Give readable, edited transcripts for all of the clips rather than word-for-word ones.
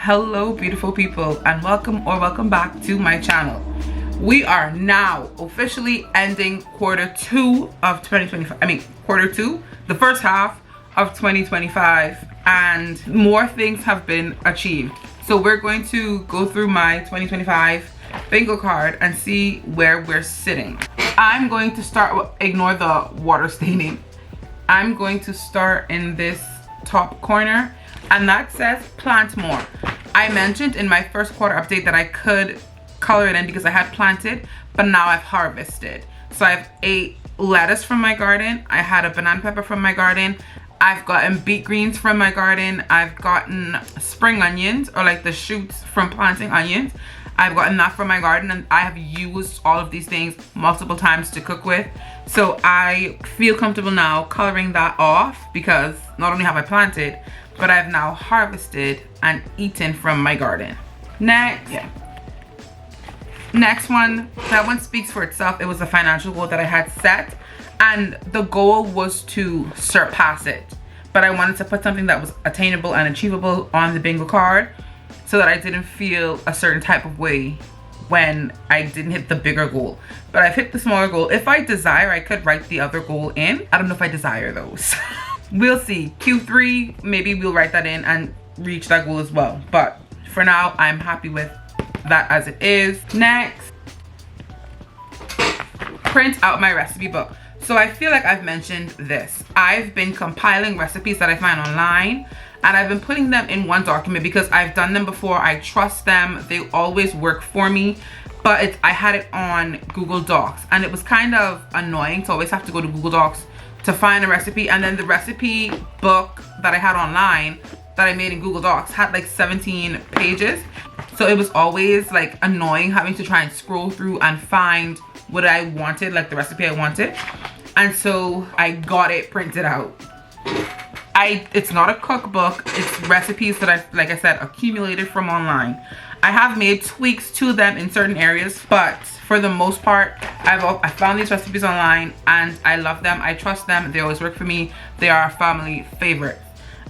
Hello beautiful people, and welcome back to my channel. We are now officially ending quarter two of 2025. Quarter two, the first half of 2025, and more things have been achieved. So we're going to go through my 2025 bingo card and see where we're sitting. I'm going to start, ignore the water staining. I'm going to start in this top corner, and that says plant more. I mentioned in my first quarter update that I could color it in because I had planted, but now I've harvested. So I have a lettuce from my garden, I had a banana pepper from my garden, I've gotten beet greens from my garden, I've gotten spring onions, or like the shoots from planting onions. I've gotten that from my garden, and I have used all of these things multiple times to cook with. So I feel comfortable now coloring that off because not only have I planted, but I've now harvested and eaten from my garden. Next one, that one speaks for itself. It was a financial goal that I had set, and the goal was to surpass it. But I wanted to put something that was attainable and achievable on the bingo card so that I didn't feel a certain type of way when I didn't hit the bigger goal. But I've hit the smaller goal. If I desire, I could write the other goal in. I don't know if I desire those. We'll see. Q3, maybe we'll write that in and reach that goal as well. But for now, I'm happy with that as it is. Next, print out my recipe book. So I feel like I've mentioned this. I've been compiling recipes that I find online, and I've been putting them in one document because I've done them before. I trust them. They always work for me. But I had it on Google Docs, and it was kind of annoying to always have to go to Google Docs to find a recipe. And then the recipe book that I had online that I made in Google Docs had like 17 pages. So it was always like annoying having to try and scroll through and find what I wanted, like the recipe I wanted. And so I got it printed out. It's not a cookbook, it's recipes that I've, like I said, accumulated from online. I have made tweaks to them in certain areas, but for the most part, I found these recipes online and I love them. I trust them. They always work for me. They are a family favorite.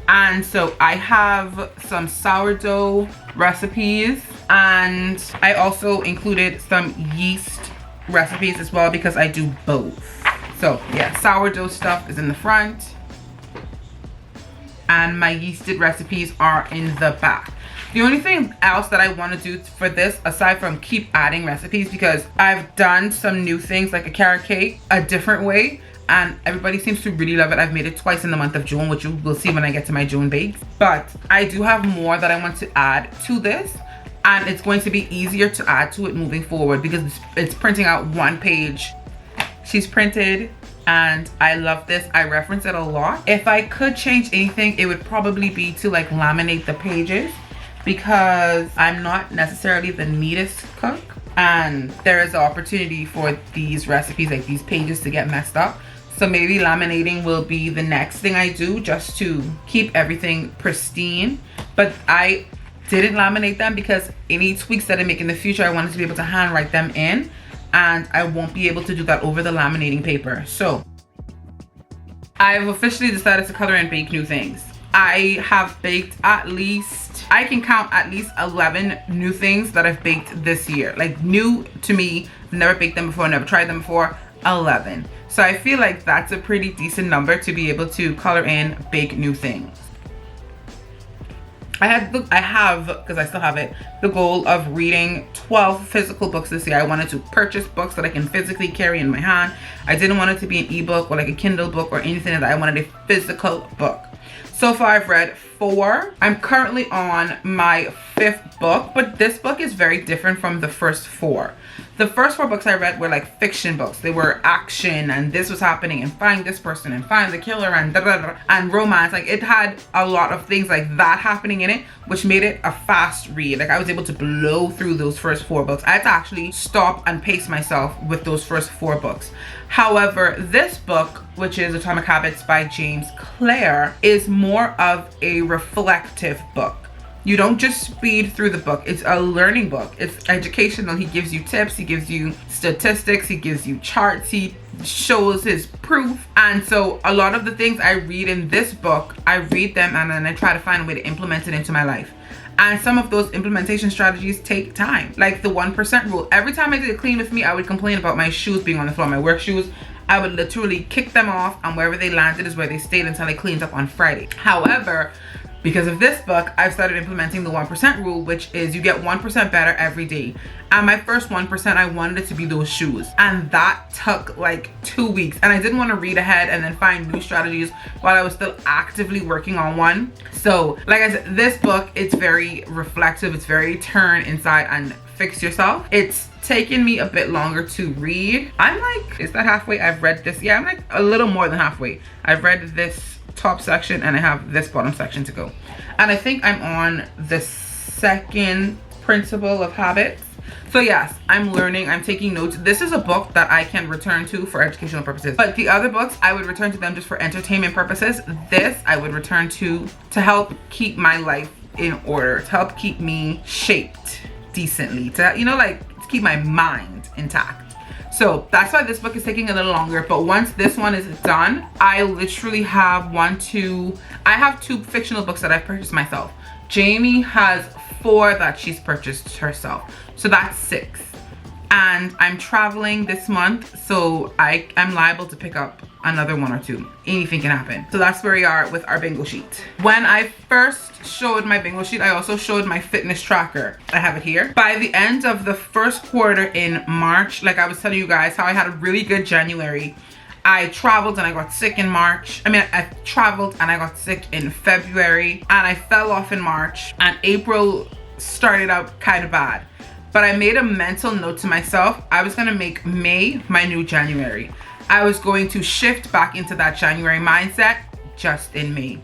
And so I have some sourdough recipes, and I also included some yeast recipes as well because I do both. So yeah, sourdough stuff is in the front, and my yeasted recipes are in the back. The only thing else that I want to do for this, aside from keep adding recipes, because I've done some new things like a carrot cake a different way, and everybody seems to really love it. I've made it twice in the month of June, which you will see when I get to my June bakes. But I do have more that I want to add to this, and it's going to be easier to add to it moving forward because it's printing out one page. She's printed, and I love this. I reference it a lot. If I could change anything, it would probably be to like laminate the pages, because I'm not necessarily the neatest cook, and there is an opportunity for these recipes, like these pages, to get messed up. So maybe laminating will be the next thing I do, just to keep everything pristine. But I didn't laminate them because any tweaks that I make in the future, I wanted to be able to handwrite them in, and I won't be able to do that over the laminating paper. So I've officially decided to color and bake new things. I have baked at least, I can count at least 11 new things that I've baked this year. Like new to me, never baked them before, never tried them before, 11. So I feel like that's a pretty decent number to be able to color in, bake new things. I have, because I still have it, the goal of reading 12 physical books this year. I wanted to purchase books that I can physically carry in my hand. I didn't want it to be an ebook or like a Kindle book or anything like that. I wanted a physical book. So far I've read 4. I'm currently on my 5th book, but this book is very different from the first 4. The first 4 books I read were like fiction books. They were action, and this was happening, and find this person, and find the killer, and da da da, and romance. Like it had a lot of things like that happening in it, which made it a fast read. Like I was able to blow through those first 4 books. I had to actually stop and pace myself with those first 4 books. However, this book, which is Atomic Habits by James Clear, is more of a reflective book. You don't just speed through the book. It's a learning book. It's educational. He gives you tips. He gives you statistics. He gives you charts. He shows his proof. And so a lot of the things I read in this book, I read them and then I try to find a way to implement it into my life. And some of those implementation strategies take time, like the 1% rule. Every time I did a clean with me, I would complain about my shoes being on the floor, my work shoes. I would literally kick them off, and wherever they landed is where they stayed until I cleaned up on Friday. However, because of this book, I've started implementing the 1% rule, which is you get 1% better every day. And my first 1%, I wanted it to be those shoes. And that took like 2 weeks. And I didn't want to read ahead and then find new strategies while I was still actively working on one. So like I said, this book, it's very reflective. It's very turn inside and fix yourself. It's taken me a bit longer to read. I'm like, is that halfway? I've read this. Yeah, I'm like a little more than halfway. I've read this top section and I have this bottom section to go. And I think I'm on the second principle of habits. So yes, I'm learning, I'm taking notes. This is a book that I can return to for educational purposes. But the other books, I would return to them just for entertainment purposes. This I would return to help keep my life in order, to help keep me shaped decently, to, you know, like to keep my mind intact. So that's why this book is taking a little longer. But once this one is done, I literally have I have 2 fictional books that I've purchased myself. Jamie has 4 that she's purchased herself. So that's 6. And I'm traveling this month, so I'm liable to pick up another 1 or 2. Anything can happen. So that's where we are with our bingo sheet. When I first showed my bingo sheet, I also showed my fitness tracker. I have it here. By the end of the first quarter in March, like I was telling you guys how I had a really good January, I traveled and I got sick in March. I traveled and I got sick in February, and I fell off in March, and April started out kind of bad. But I made a mental note to myself. I was gonna make May my new January. I was going to shift back into that January mindset just in May.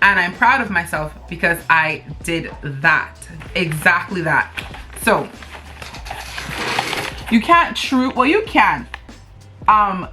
And I'm proud of myself because I did that, exactly that. So you can't well, you can.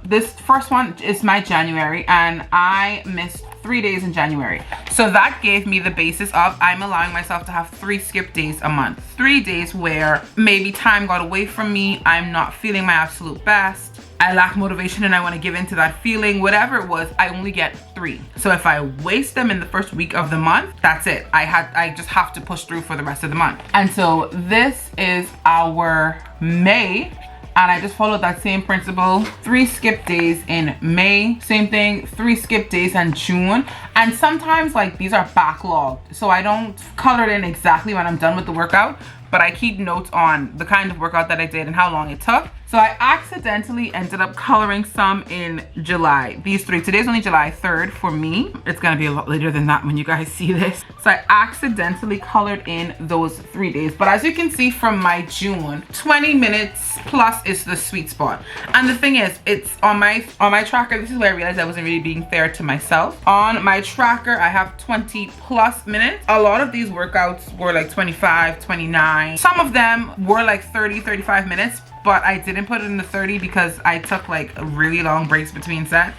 This first one is my January, and I missed 3 days in January. So that gave me the basis of I'm allowing myself to have 3 skip days a month. 3 days where maybe time got away from me. I'm not feeling my absolute best. I lack motivation and I want to give into that feeling. Whatever it was, I only get 3. So if I waste them in the first week of the month, that's it. I just have to push through for the rest of the month. And so this is our May. And I just followed that same principle. 3 skip days in May. Same thing, 3 skip days in June. And sometimes like these are backlogged, so I don't color it in exactly when I'm done with the workout, but I keep notes on the kind of workout that I did and how long it took. So I accidentally ended up coloring some in July. These 3, today's only July 3rd for me. It's gonna be a lot later than that when you guys see this. So I accidentally colored in those 3 days. But as you can see from my June, 20 minutes plus is the sweet spot. And the thing is, it's on my tracker. This is where I realized I wasn't really being fair to myself. On my tracker, I have 20 plus minutes. A lot of these workouts were like 25, 29. Some of them were like 30, 35 minutes. But I didn't put it in the 30 because I took like really long breaks between sets.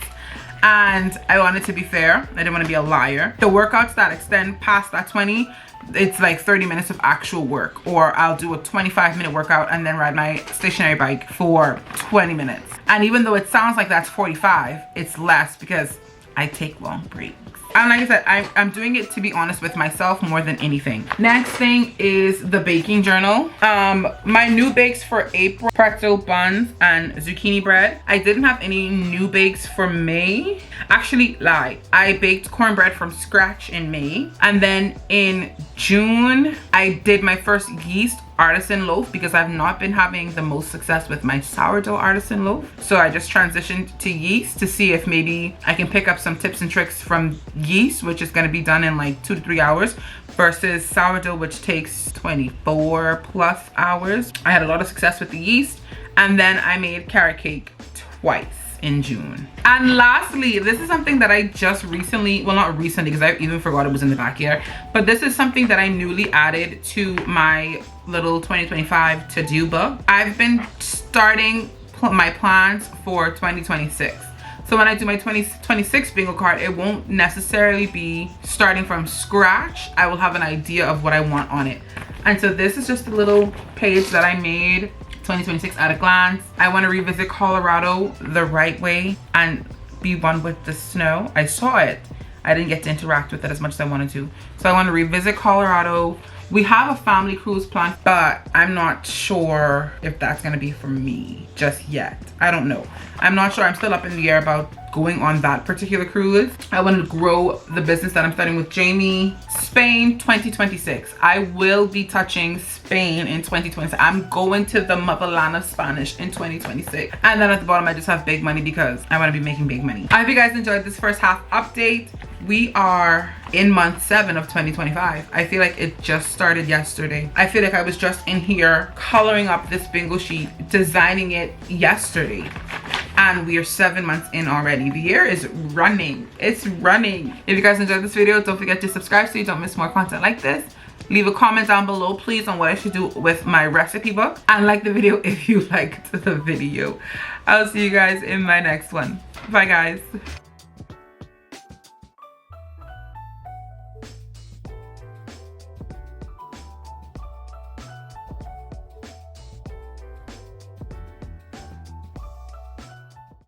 And I wanted to be fair. I didn't want to be a liar. The workouts that extend past that 20, it's like 30 minutes of actual work. Or I'll do a 25-minute workout and then ride my stationary bike for 20 minutes. And even though it sounds like that's 45, it's less because I take long breaks. And like I said, I'm doing it to be honest with myself more than anything. Next thing is the baking journal. My new bakes for April, pretzel buns and zucchini bread. I didn't have any new bakes for May. Actually, lie. I baked cornbread from scratch in May. And then in June, I did my first yeast artisan loaf because I've not been having the most success with my sourdough artisan loaf. So I just transitioned to yeast to see if maybe I can pick up some tips and tricks from yeast, which is going to be done in like 2 to 3 hours, versus sourdough, which takes 24 plus hours. I had a lot of success with the yeast. And then I made carrot cake twice in June. And lastly, this is something that I just recently, well, not recently because I even forgot it was in the back here, but this is something that I newly added to my little 2025 to-do book. I've been starting my plans for 2026. So when I do my 2026 bingo card, it won't necessarily be starting from scratch. I will have an idea of what I want on it. And so this is just a little page that I made. 2026 at a glance. I want to revisit Colorado the right way and be one with the snow. I saw it. I didn't get to interact with it as much as I wanted to. So I want to revisit Colorado We have a family cruise planned, but I'm not sure if that's gonna be for me just yet. I don't know. I'm not sure. I'm still up in the air about going on that particular cruise. I want to grow the business that I'm starting with Jamie. Spain 2026. I will be touching Spain in 2026. I'm going to the motherland of Spanish in 2026. And then at the bottom I just have big money because I want to be making big money. I hope you guys enjoyed this first half update. We are in month 7 of 2025. I feel like it just started yesterday. I feel like I was just in here coloring up this bingo sheet, designing it yesterday. And we are 7 months in already. The year is running. It's running. If you guys enjoyed this video, don't forget to subscribe so you don't miss more content like this. Leave a comment down below, please, on what I should do with my recipe book. And like the video if you liked the video. I'll see you guys in my next one. Bye, guys.